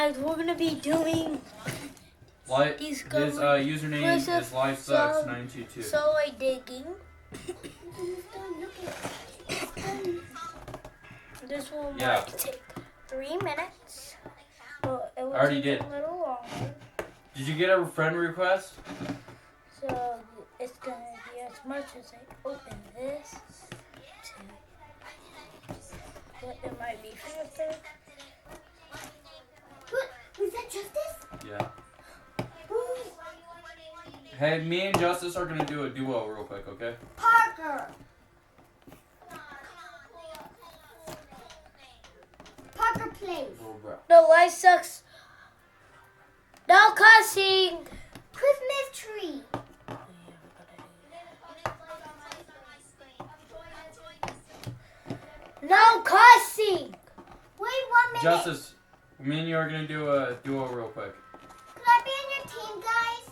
guys, we're gonna be doing His username is LifeSucks922. Soy digging. This will take 3 minutes. Well, it will already take did. a little longer. Did you get a friend request? So it's gonna be as much as I open this. But it might be faster. Was that Justice? Yeah. Hey, me and Justice are gonna do a duo real quick, okay? Parker. Parker plays. Oh, bro. No, life sucks. No cussing. Christmas tree. No cussing. Wait 1 minute. Justice, me and you are gonna do a duo real quick. Could I be on your team, guys?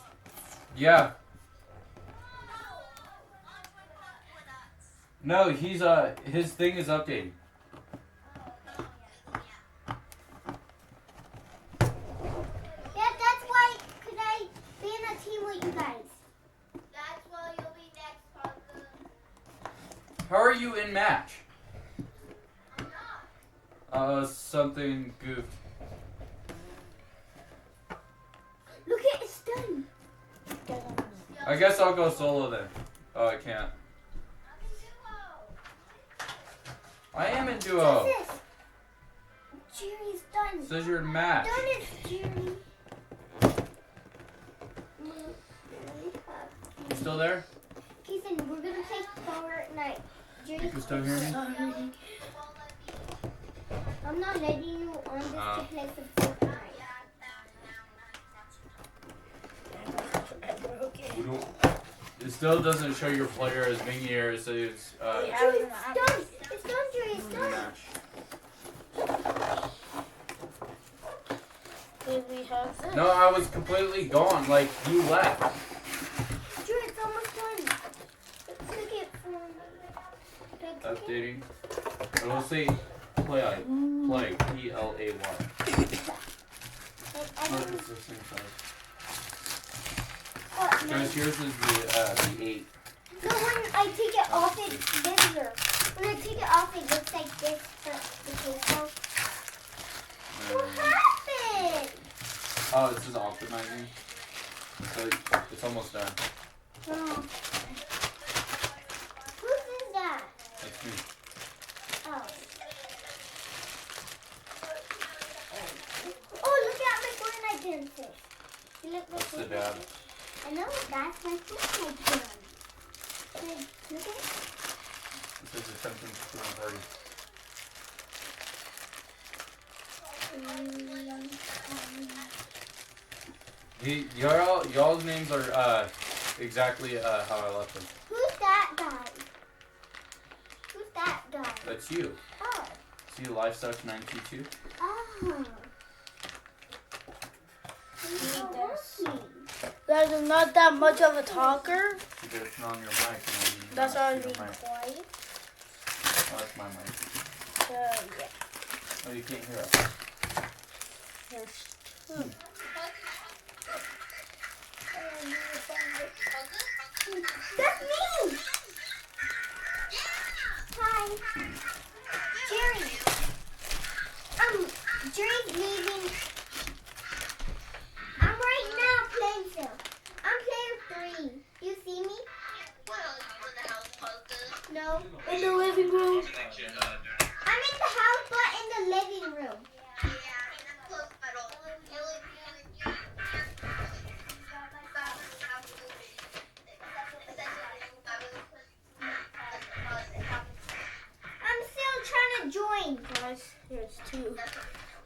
Yeah. No, he's his thing is updating. Yeah, that's why. Could I be on a team with you guys? That's why you'll be next, Parker. How are you in match? I'm not. Something goofed. Look at it's done. I guess I'll go solo then. Oh, I can't. I am in duo. Justice. Jerry's done. It says you're in match. Done it, Jerry. You still there? Ethan, we're gonna play Fortnite. You Jerry, can still hear me? I'm not letting you on this to play for Fortnite. We don't. It still doesn't show your player as being here. It says Jerry, it's done. It's done, Jerry. It's done. match. Here we have this. No, I was completely gone. Like you left. Jerry, it's almost done. Click it for me. Updating. It'll say play. Play. PLAY. Look, it's the same size. Guys, yours is the 8. No, when I take it off, it's bigger. When I take it off, it looks like this. The case. What happened? Oh, this is optimizing. So it's almost done. Oh. Whose is that? That's me. Oh. Oh, look at my Fortnite dances. You look like That's the dad. I know that's my Fortnite dance. Look at it. This is attempting to do a party. Y'all's names are exactly how I left them. Who's that guy? Who's that guy? That's you. Oh. See, LifeSucks922. Oh. Guys, I'm not that much of a talker. You better turn on your mic. That's why I'm your being mic. quiet. Oh, that's my mic. So, yeah. Oh, you can't hear us. There's 2. That's me! Hi. Jerry. Jerry's leaving. I'm right now playing still. I'm player 3. You see me? No. In the living room. I'm in the house, but in the living room. I'm still trying to join. Guys, there's 2.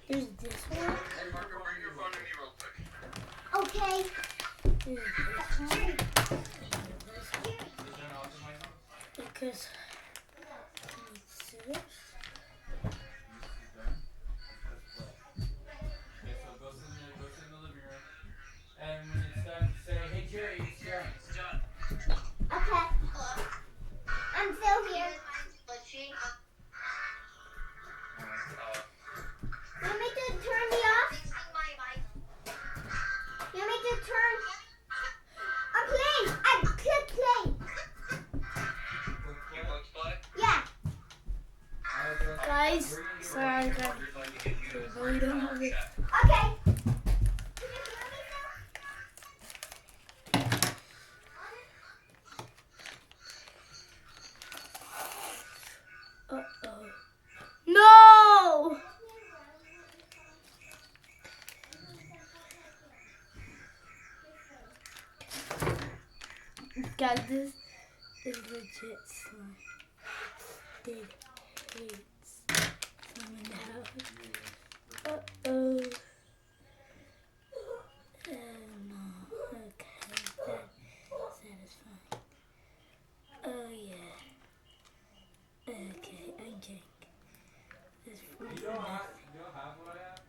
There's this one. Okay. Okay. Uh-oh. No! Guys, this is legit slime. Did hates slime in the house. Uh-oh. No. Okay, that's satisfying. Oh, yeah. Okay, I'm getting this food for nothing. You don't have what I have?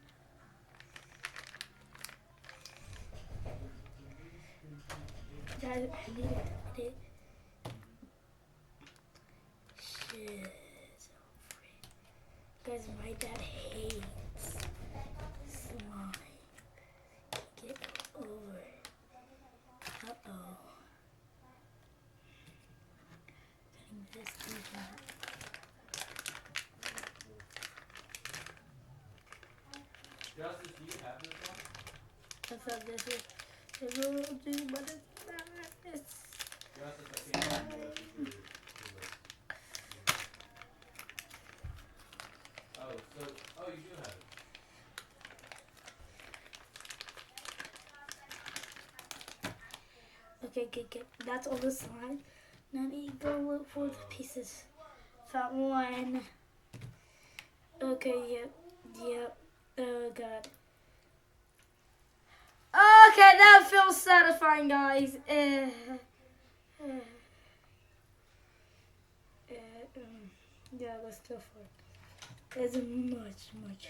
Guys, I need to put it. Shit. Guys, my dad hates slime. Get over it. Uh-oh. Getting this deep out. Justice, do you have this one? I thought this was a little too, but it's not. It's Justice, I can't find yours. Oh, you do have it. Okay. That's all the slime. Now I need to go look for the pieces. Found one. Okay, yep. Oh, God. Okay, that feels satisfying, guys. Yeah, let's go for it. It's much.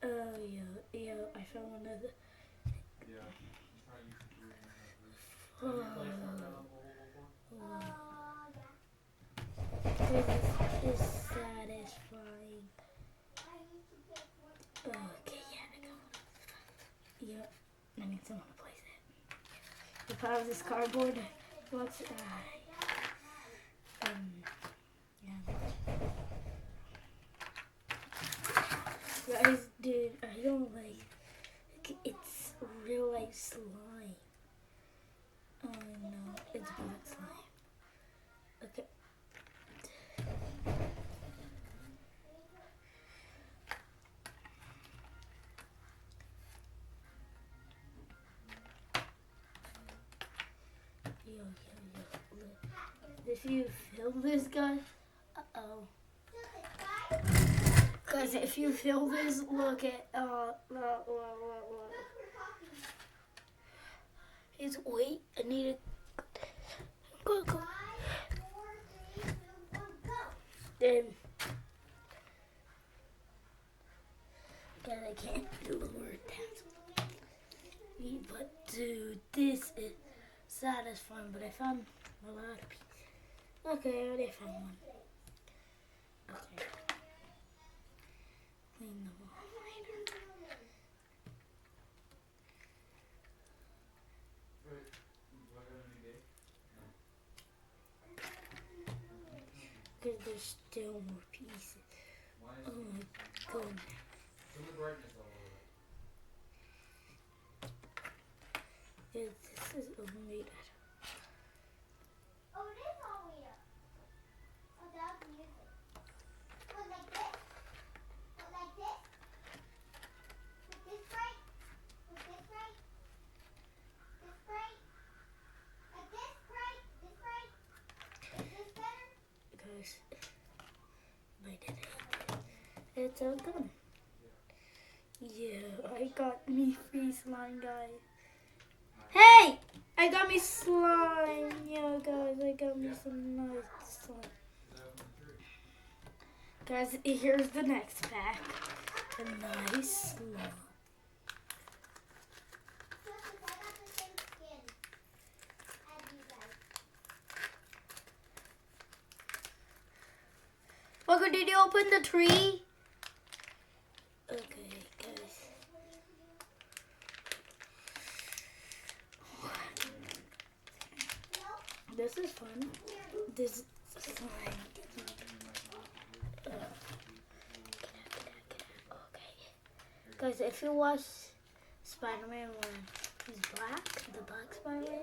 Oh, yeah, I found another. Yeah. Oh, Yeah. this is satisfying. Okay, yeah, I got. Yep, I need someone to place it. The power of this cardboard. What's yeah. Guys, dude, I don't like. It's real life slime. Oh no, it's black slime. Okay. Yo. If you feel this, guys, uh-oh. Guys, if you feel this, look at, It's, wait, I need to, go. Then, guys, I can't do the word that. But, dude, this is satisfying, but I found a lot of pieces. Okay, I already found one. Okay. Clean them all later. Because there's still more pieces. Oh my goodness. Turn the brightness all over. Yeah, this is only. Oh, it is all the way up. Oh, that's music. Put like this. Put like this. Put this right. Put this right. This right. Like this right. This right. Is this better? Guys, I did it. It's all done. Yeah, I got me free slime, guys. Hey! I got me slime. Yeah, guys, I got me some nice slime. Guys, here's the next pack. A nice slime. Justice, I got the same skin as you guys. Welcome, did you open the tree? Okay, guys. This is fun. This is slime. Okay. Guys, if you watch Spider-Man when he's black, the black Spider-Man,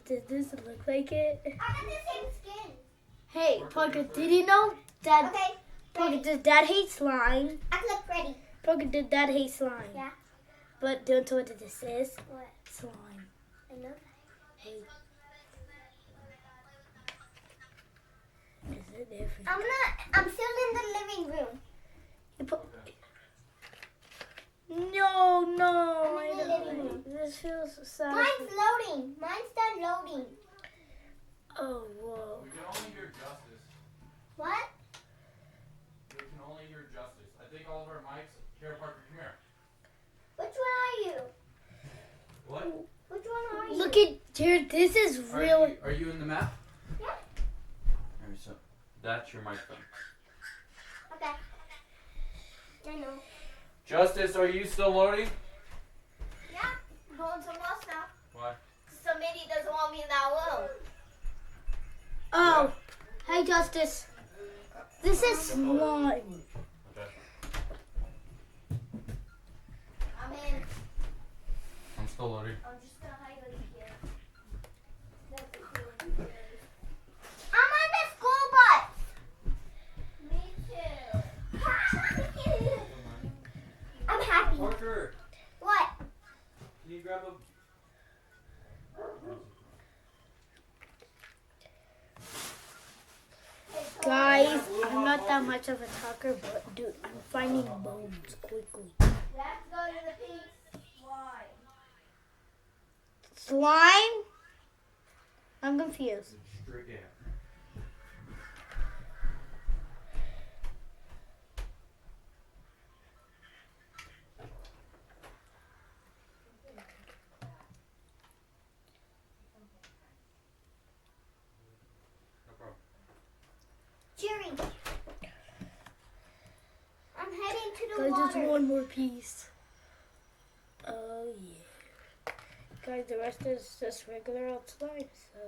does this look like it? I got the same skin. Hey, Parker, did you know that Okay. Parker, does Dad hate slime? Act like Freddy. Parker, did Dad hate slime? Yeah. But don't know what this is? What? Slime. I know. Hey. Is it different? I'm still in the living room. You put... No, no. I'm in I the don't living like room. this feels sad. Mine's loading. Mine's done loading. Oh, whoa. We can only hear Justice. What? We can only hear Justice. I think all of our mics. Here, Parker, come here. Which one are you? What? Which one are you? Look at, Jared, this is real. Are you in the map? Yeah. Alright, so that's your microphone. Okay. I know. Justice, are you still loading? Yeah. I'm going somewhere else now. Why? Somebody doesn't want me in that room. Oh, hey, Justice. This is slime. Okay. I'm in. I'm still loading. I'm just gonna hide over here. I'm on the school bus. Me too. I'm happy. Parker, What? can you grab a... Guys, I'm not that much of a talker, but dude, I'm finding bones quickly. Let's go to the pink slime. Slime? I'm confused. Straight down. No problem. Jerry. I'm heading to the Guys, water. there's one more piece. Oh, yeah. Guys, the rest is just regular old slime, so